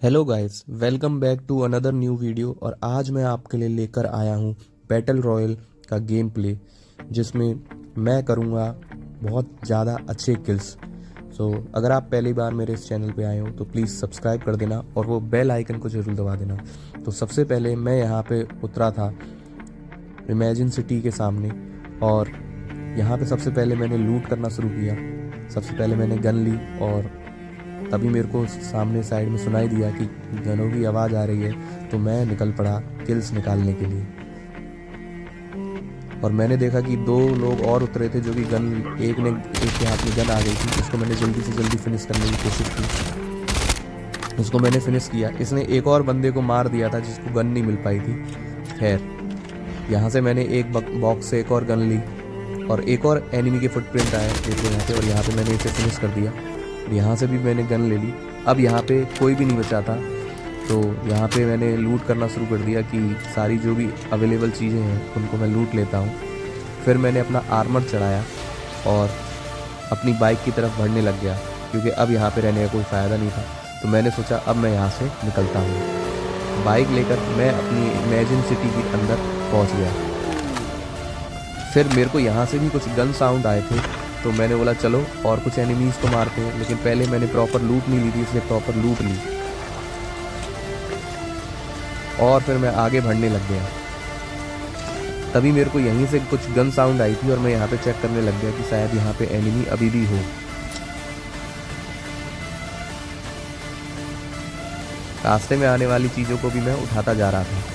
Hello guys, welcome back to another new video. और आज मैं आपके लिए लेकर आया हूँ बैटल रॉयल का गेम प्ले, जिसमें मैं करूँगा बहुत ज़्यादा अच्छे किल्स। अगर आप पहली बार मेरे इस चैनल पे आए हो तो प्लीज़ सब्सक्राइब कर देना और वो बेल आइकन को ज़रूर दबा देना। तो सबसे पहले मैं यहाँ पे उतरा था इमेजिन सिटी के सामने, और यहाँ पे सबसे पहले मैंने लूट करना शुरू किया। सबसे पहले मैंने गन ली और तभी मेरे को सामने साइड में सुनाई दिया कि गनों की आवाज़ आ रही है, तो मैं निकल पड़ा किल्स निकालने के लिए। और मैंने देखा कि दो लोग और उतरे थे जो कि एक के हाथ में गन आ गई थी, जिसको मैंने जल्दी से जल्दी फिनिश करने की कोशिश की। उसको मैंने फिनिश किया। इसने एक और बंदे को मार दिया था जिसको गन नहीं मिल पाई थी। खैर, यहाँ से मैंने एक बॉक्स से एक और गन ली और एक और एनिमी के फुटप्रिंट आए देखो यहाँ पे, और यहाँ पे मैंने इसे फिनिश कर दिया। यहाँ से भी मैंने गन ले ली। अब यहाँ पे कोई भी नहीं बचा था, तो यहाँ पे मैंने लूट करना शुरू कर दिया कि सारी जो भी अवेलेबल चीज़ें हैं उनको मैं लूट लेता हूँ। फिर मैंने अपना आर्मर चढ़ाया और अपनी बाइक की तरफ बढ़ने लग गया, क्योंकि अब यहाँ पे रहने का कोई फ़ायदा नहीं था। तो मैंने सोचा अब मैं यहाँ से निकलता हूँ। बाइक लेकर मैं अपनी इमेजिन सिटी के अंदर पहुँच गया। फिर मेरे को यहाँ से भी कुछ गन साउंड आए थे, तो मैंने बोला चलो और कुछ एनिमीज़ को मारते हैं। लेकिन पहले मैंने प्रॉपर लूट नहीं ली थी, इसलिए प्रॉपर लूट ली और फिर मैं आगे बढ़ने लग गया। तभी मेरे को यहीं से कुछ गन साउंड आई थी और मैं यहाँ पे चेक करने लग गया कि शायद यहाँ पे एनिमी अभी भी हो। रास्ते में आने वाली चीज़ों को भी मैं उठाता जा रहा था,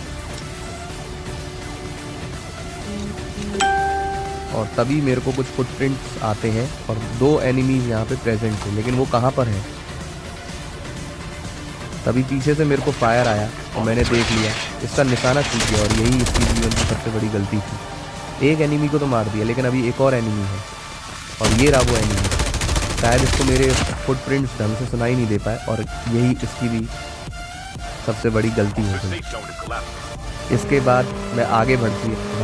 और तभी मेरे को कुछ फुटप्रिंट्स आते हैं और दो एनिमीज यहाँ पे प्रेजेंट थे, लेकिन वो कहाँ पर हैं। तभी पीछे से मेरे को फायर आया और मैंने देख लिया, इसका निशाना छूट गया, और यही इसकी जीवन की सबसे बड़ी गलती थी। एक एनिमी को तो मार दिया, लेकिन अभी एक और एनिमी है, और ये रहा वो एनिमी। शायद इसको मेरे फुटप्रिंट्स ढंग से सुनाई नहीं दे पाए, और यही इसकी भी सबसे बड़ी गलती हो गई। इसके बाद मैं आगे बढ़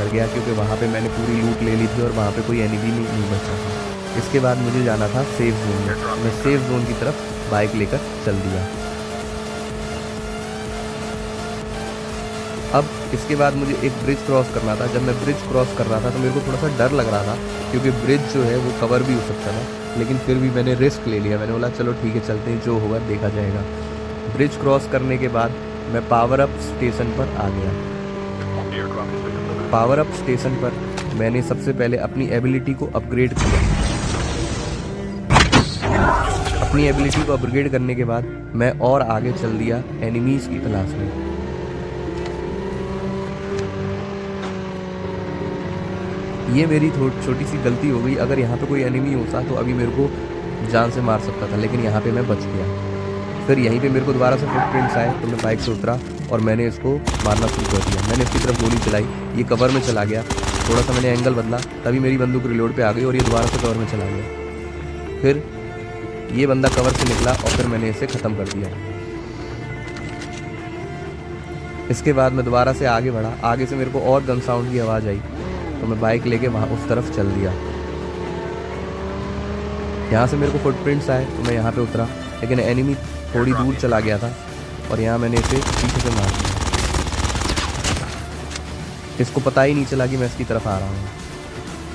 गया, क्योंकि वहाँ पे मैंने पूरी लूट ले ली थी और वहाँ पे कोई एनिमी नहीं बचा था। इसके बाद मुझे जाना था सेफ जोन में। मैं सेफ जोन की तरफ बाइक लेकर चल दिया। अब इसके बाद मुझे एक ब्रिज क्रॉस करना था। जब मैं ब्रिज क्रॉस कर रहा था तो मेरे को थोड़ा सा डर लग रहा था, क्योंकि ब्रिज जो है वो कवर भी हो सकता था, लेकिन फिर भी मैंने रिस्क ले लिया। मैंने बोला चलो ठीक है, चलते हैं, जो होगा देखा जाएगा। ब्रिज क्रॉस करने के बाद मैं पावर अप स्टेशन पर आ गया। पावर अप स्टेशन पर मैंने सबसे पहले अपनी एबिलिटी को अपग्रेड किया। अपनी एबिलिटी को अपग्रेड करने के बाद मैं और आगे चल दिया एनिमीज की तलाश में। ये मेरी छोटी सी गलती हो गई। अगर यहाँ पे कोई एनिमी होता तो अभी मेरे को जान से मार सकता था, लेकिन यहाँ पे मैं बच गया। फिर यहीं पे मेरे को दोबारा से फुटप्रिंट्स आए, तो मैं बाइक से उतरा और मैंने इसको मारना शुरू कर दिया। मैंने इसकी तरफ गोली चलाई, ये कवर में चला गया। थोड़ा सा मैंने एंगल बदला, तभी मेरी बंदूक रिलोड पे आ गई और ये दोबारा से कवर में चला गया। फिर ये बंदा कवर से निकला और फिर मैंने इसे ख़त्म कर दिया। इसके बाद मैं दोबारा से आगे बढ़ा। आगे से मेरे को और गन साउंड की आवाज़ आई, तो मैं बाइक लेके वहाँ उस तरफ चल दिया। यहाँ से मेरे को फुटप्रिंट्स आए, तो मैं यहाँ पे उतरा, लेकिन एनिमी थोड़ी दूर चला गया था और यहाँ मैंने इसे पीछे से मार दिया। इसको पता ही नहीं चला कि मैं इसकी तरफ आ रहा हूँ।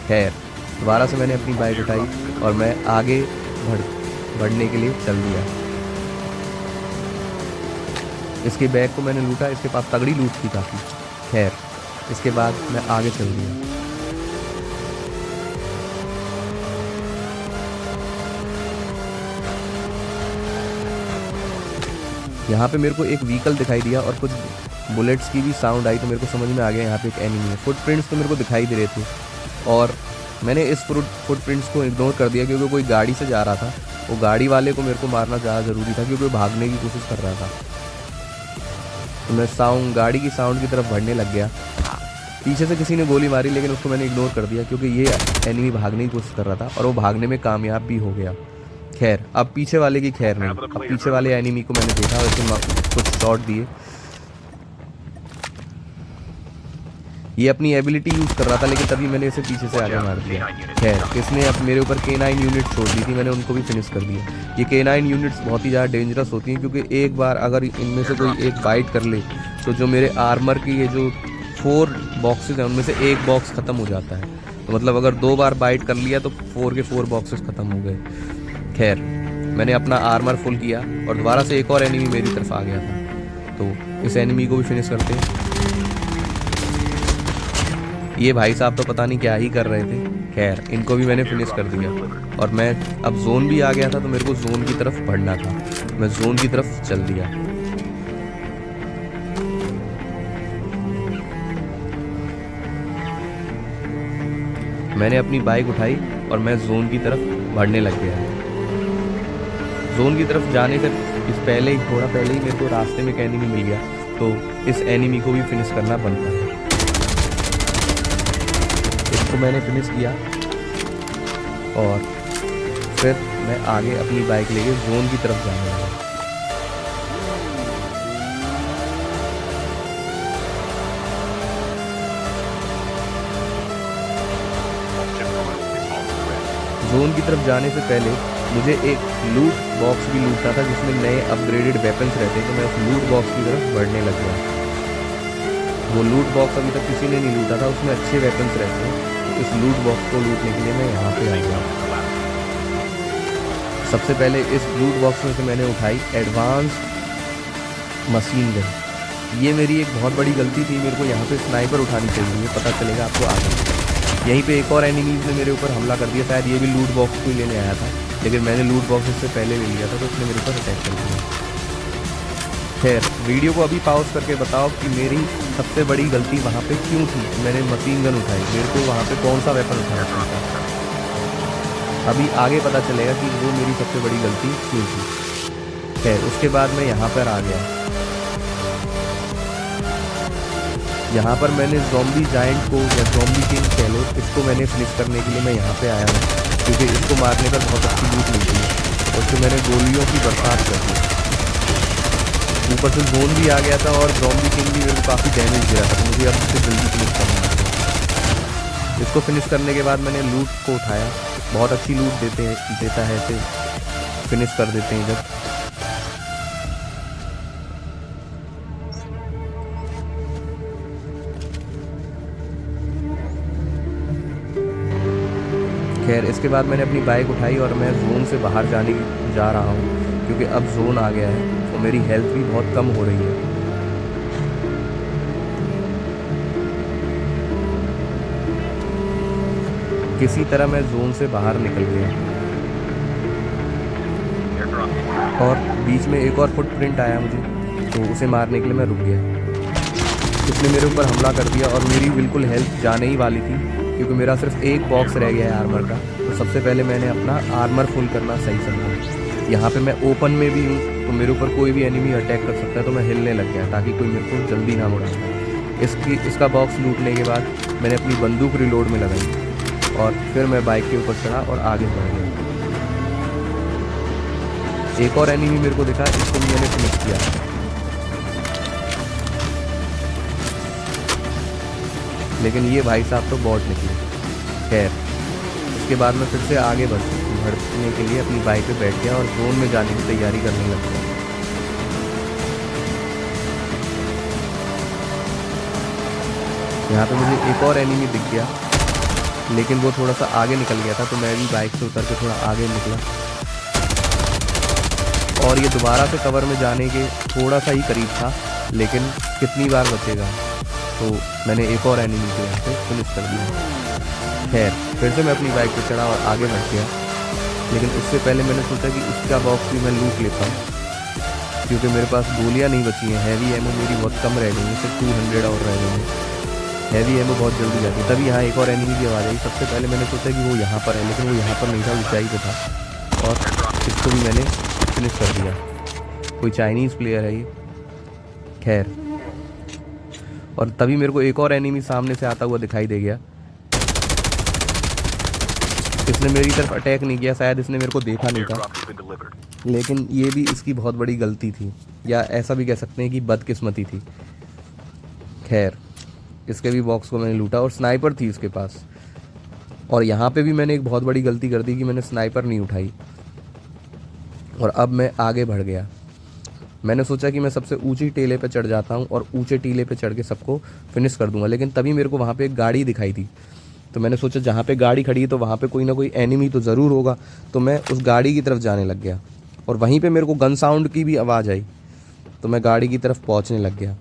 खैर, दोबारा से मैंने अपनी बाइक उठाई और मैं आगे बढ़ने के लिए चल दिया। इसके बैग को मैंने लूटा, इसके पास तगड़ी लूट थी काफ़ी। खैर, इसके बाद मैं आगे चल दिया। यहाँ पे मेरे को एक व्हीकल दिखाई दिया और कुछ बुलेट्स की भी साउंड आई, तो मेरे को समझ में आ गया यहाँ पे एक एनिमी है। फुटप्रिंट्स तो मेरे को दिखाई दे रहे थे और मैंने इस फुटप्रिंट्स को इग्नोर कर दिया, क्योंकि कोई गाड़ी से जा रहा था। वो गाड़ी वाले को मेरे को मारना ज़्यादा ज़रूरी था, क्योंकि वो भागने की कोशिश कर रहा था। तो मैं गाड़ी की साउंड की तरफ बढ़ने लग गया। पीछे से किसी ने गोली मारी, लेकिन उसको मैंने इग्नोर कर दिया, क्योंकि ये एनिमी भागने की कोशिश कर रहा था और वो भागने में कामयाब भी हो गया। खैर, अब पीछे वाले की खैर नहीं। अब पीछे वाले एनिमी को मैंने देखा और इसे कुछ शॉट दिए। ये अपनी एबिलिटी यूज़ कर रहा था, लेकिन तभी मैंने इसे पीछे से आगे मार दिया। खैर, इसने अब मेरे ऊपर K9 यूनिट छोड़ दी थी, मैंने उनको भी फिनिश कर दिया। ये K9 यूनिट्स बहुत ही ज़्यादा डेंजरस होती हैं, क्योंकि एक बार अगर इनमें से कोई एक बाइट कर ले तो जो मेरे आर्मर की ये जो 4 बॉक्सेस हैं उनमें से एक बॉक्स ख़त्म हो जाता है। तो मतलब अगर 2 बार बाइट कर लिया तो 4 के 4 बॉक्सेस ख़त्म हो गए। खैर, मैंने अपना आर्मर फुल किया और दोबारा से एक और एनिमी मेरी तरफ आ गया था, तो इस एनिमी को भी फिनिश करते हैं। ये भाई साहब तो पता नहीं क्या ही कर रहे थे। खैर, इनको भी मैंने फिनिश कर दिया और मैं अब जोन भी आ गया था, तो मेरे को जोन की तरफ बढ़ना था। मैं जोन की तरफ चल दिया। मैंने अपनी बाइक उठाई और मैं जोन की तरफ बढ़ने लग गया। जोन की तरफ जाने से इस पहले ही थोड़ा पहले ही मेरे को रास्ते में एक एनिमी मिल गया, तो इस एनिमी को भी फिनिश करना बनता है। इसको मैंने फिनिश किया और फिर मैं आगे अपनी बाइक लेके जोन की तरफ जाने लगा। जोन की तरफ जाने से पहले मुझे एक लूट बॉक्स भी लूटना था, जिसमें नए अपग्रेडेड वेपन्स रहते हैं, तो मैं उस लूट बॉक्स की तरफ बढ़ने लग गया। वो लूट बॉक्स अभी तक किसी ने नहीं लूटा था, उसमें अच्छे वेपन्स रहते हैं, तो इस लूट बॉक्स को लूटने के लिए मैं यहाँ पे आ गया। सबसे पहले इस लूट बॉक्स में से मैंने उठाई एडवांस मशीन गन। ये मेरी एक बहुत बड़ी गलती थी, मेरे को यहाँ पे स्नाइपर उठानी चाहिए, पता चलेगा आपको आगे। यहीं पे एक और एनिमीज ने मेरे ऊपर हमला कर दिया, शायद ये भी लूट बॉक्स को ही लेने आया था, लेकिन मैंने लूट बॉक्स इससे पहले ले लिया था, तो उसने मेरे ऊपर अटैक कर दिया। खैर, वीडियो को अभी पॉज करके बताओ कि मेरी सबसे बड़ी गलती वहाँ पे क्यों थी। मैंने मशीन गन उठाई, मेरे को वहाँ पे कौन सा वेपन उठाना था। अभी आगे पता चलेगा कि वो मेरी सबसे बड़ी गलती क्यों थी। खैर, उसके बाद मैं यहाँ पर आ गया। यहाँ पर मैंने ज़ॉम्बी जायंट को या ज़ॉम्बी किंग कह लो, इसको मैंने फिनिश करने के लिए मैं यहाँ पे आया हूँ, क्योंकि इसको मारने पर बहुत अच्छी लूट मिलती है। और उससे मैंने गोलियों की बरसात कर दी। ऊपर से जोन भी आ गया था और ज़ॉम्बी किंग भी मेरे को काफ़ी डैमेज दे रहा था, तो मुझे अब इससे जल्दी फिनिश करना है। इसको फिनिश करने के बाद मैंने लूट को उठाया। बहुत अच्छी लूट देता है इसे फिनिश कर देते हैं जब। खैर, इसके बाद मैंने अपनी बाइक उठाई और मैं जोन से बाहर जा रहा हूँ, क्योंकि अब जोन आ गया है तो मेरी हेल्थ भी बहुत कम हो रही है। किसी तरह मैं जोन से बाहर निकल गया और बीच में एक और फुटप्रिंट आया मुझे, तो उसे मारने के लिए मैं रुक गया। उसने मेरे ऊपर हमला कर दिया और मेरी बिल्कुल हेल्थ जाने ही वाली थी, क्योंकि मेरा सिर्फ एक बॉक्स रह गया है आर्मर का। तो सबसे पहले मैंने अपना आर्मर फुल करना सही समझा। यहाँ पे मैं ओपन में भी हूँ, तो मेरे ऊपर कोई भी एनिमी अटैक कर सकता है, तो मैं हिलने लग गया ताकि कोई मेरे को जल्दी ना उड़ा पाए। इसका बॉक्स लूटने के बाद मैंने अपनी बंदूक रिलोड में लगाई और फिर मैं बाइक के ऊपर चढ़ा और आगे बढ़ गया। एक और एनिमी मेरे को दिखा, इसको भी मैंने फिनिश किया। लेकिन ये भाई साहब तो बॉट निकले। खैर, उसके बाद मैं फिर से आगे बढ़ने के लिए अपनी बाइक पे बैठ गया और जोन में जाने की तैयारी करने लग गया। यहाँ पे मुझे एक और एनिमी दिख गया, लेकिन वो थोड़ा सा आगे निकल गया था, तो मैं भी बाइक से उतर के थोड़ा आगे निकला और ये दोबारा से कवर में जाने के थोड़ा सा ही करीब था, लेकिन कितनी बार बचेगा, तो मैंने एक और एनिमी को यहाँ पे फिनिश कर दिया। खैर, फिर से मैं अपनी बाइक पर चढ़ा और आगे बढ़ गया, लेकिन उससे पहले मैंने सोचा कि इसका बॉक्स भी मैं लूट लेता हूँ, क्योंकि मेरे पास गोलियाँ नहीं बची हैं। हैवी एमो मेरी बहुत कम रह गई है, सिर्फ 200 और रह गई है। हैवी एमो बहुत जल्दी जाती है। तभी यहाँ एक और एनिमी की आवाज़ आई। सबसे पहले मैंने सोचा कि वो यहाँ पर है, लेकिन वो यहाँ पर नहीं था, ऊंचाई पे था और इसको भी मैंने फिनिश कर दिया। कोई चाइनीज़ प्लेयर है ये। खैर, और तभी मेरे को एक और एनिमी सामने से आता हुआ दिखाई दे गया। इसने मेरी तरफ अटैक नहीं किया, शायद इसने मेरे को देखा नहीं था, लेकिन ये भी इसकी बहुत बड़ी गलती थी, या ऐसा भी कह सकते हैं कि बदकिस्मती थी। खैर, इसके भी बॉक्स को मैंने लूटा और स्नाइपर थी इसके पास। और यहाँ पे भी मैंने एक बहुत बड़ी गलती कर दी कि मैंने स्नाइपर नहीं उठाई। और अब मैं आगे बढ़ गया। मैंने सोचा कि मैं सबसे ऊंची टीले पे चढ़ जाता हूँ और ऊंचे टीले पे चढ़ के सबको फिनिश कर दूंगा। लेकिन तभी मेरे को वहाँ पे एक गाड़ी दिखाई थी। तो मैंने सोचा जहाँ पे गाड़ी खड़ी है तो वहाँ पे कोई ना कोई एनिमी तो ज़रूर होगा। तो मैं उस गाड़ी की तरफ जाने लग गया और वहीं पे मेरे को गन साउंड की भी आवाज़ आई। तो मैं गाड़ी की तरफ पहुँचने लग गया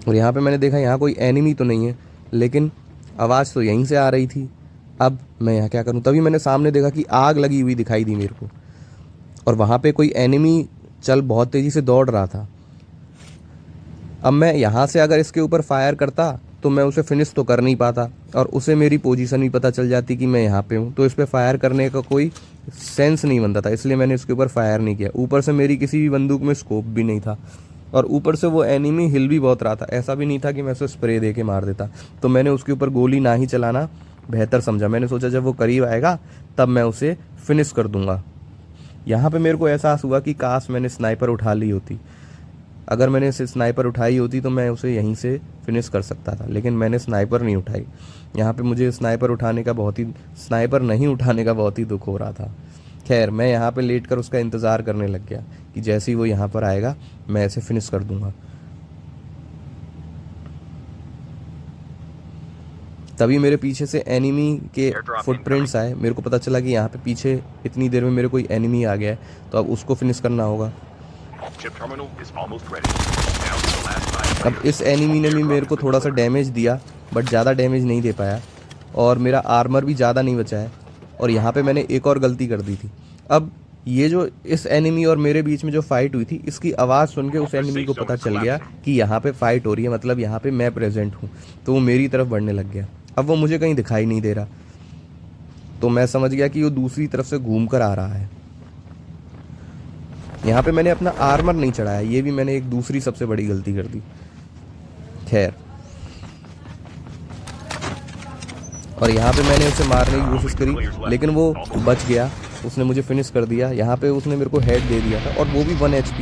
और यहाँ पे मैंने देखा यहाँ कोई एनिमी तो नहीं है, लेकिन आवाज़ तो यहीं से आ रही थी। अब मैं यहाँ क्या करूँ? तभी मैंने सामने देखा कि आग लगी हुई दिखाई दी मेरे को और वहाँ पे कोई एनिमी चल बहुत तेज़ी से दौड़ रहा था। अब मैं यहाँ से अगर इसके ऊपर फायर करता तो मैं उसे फिनिश तो कर नहीं पाता और उसे मेरी पोजीशन भी पता चल जाती कि मैं यहाँ पे हूँ, तो इस पर फायर करने का कोई सेंस नहीं बनता था। इसलिए मैंने इसके ऊपर फायर नहीं किया। ऊपर से मेरी किसी भी बंदूक में स्कोप भी नहीं था और ऊपर से वो एनिमी हिल भी बहुत रहा था। ऐसा भी नहीं था कि मैं उसे स्प्रे दे के मार देता। तो मैंने उसके ऊपर गोली ना ही चलाना बेहतर समझा। मैंने सोचा जब वो करीब आएगा तब मैं उसे फिनिश कर दूंगा। यहाँ पे मेरे को एहसास हुआ कि काश मैंने स्नाइपर उठा ली होती। अगर मैंने इसे स्नाइपर उठाई होती तो मैं उसे यहीं से फिनिश कर सकता था, लेकिन मैंने स्नाइपर नहीं उठाई। यहाँ पे मुझे स्नाइपर नहीं उठाने का बहुत ही दुख हो रहा था। खैर, मैं यहाँ पे लेट कर उसका इंतज़ार करने लग गया कि जैसे ही वो यहाँ पर आएगा मैं इसे फिनिश कर दूंगा। तभी मेरे पीछे से एनिमी के फुटप्रिंट्स आए। मेरे को पता चला कि यहाँ पे पीछे इतनी देर में मेरे कोई एनिमी आ गया है, तो अब उसको फिनिश करना होगा। अब इस एनिमी ने भी मेरे को थोड़ा सा डैमेज दिया, बट ज़्यादा डैमेज नहीं दे पाया और मेरा आर्मर भी ज़्यादा नहीं बचा है। और यहाँ पे मैंने एक और गलती कर दी थी। अब ये जो इस एनिमी और मेरे बीच में जो फाइट हुई थी, इसकी आवाज़ सुन के उस एनिमी को पता चल गया कि यहाँ पे फाइट हो रही है, मतलब यहाँ पे मैं प्रेजेंट हूँ। तो वो मेरी तरफ बढ़ने लग गया। अब वो मुझे कहीं दिखाई नहीं दे रहा, तो मैं समझ गया कि वो दूसरी तरफ से घूम कर आ रहा है। यहाँ पे मैंने अपना आर्मर नहीं चढ़ाया, ये भी मैंने एक दूसरी सबसे बड़ी गलती कर दी। खैर, और यहाँ पे मैंने उसे मारने की कोशिश करी, लेकिन वो बच गया। उसने मुझे फिनिश कर दिया। यहाँ पे उसने मेरे को हेड दे दिया था और वो भी 1 HP।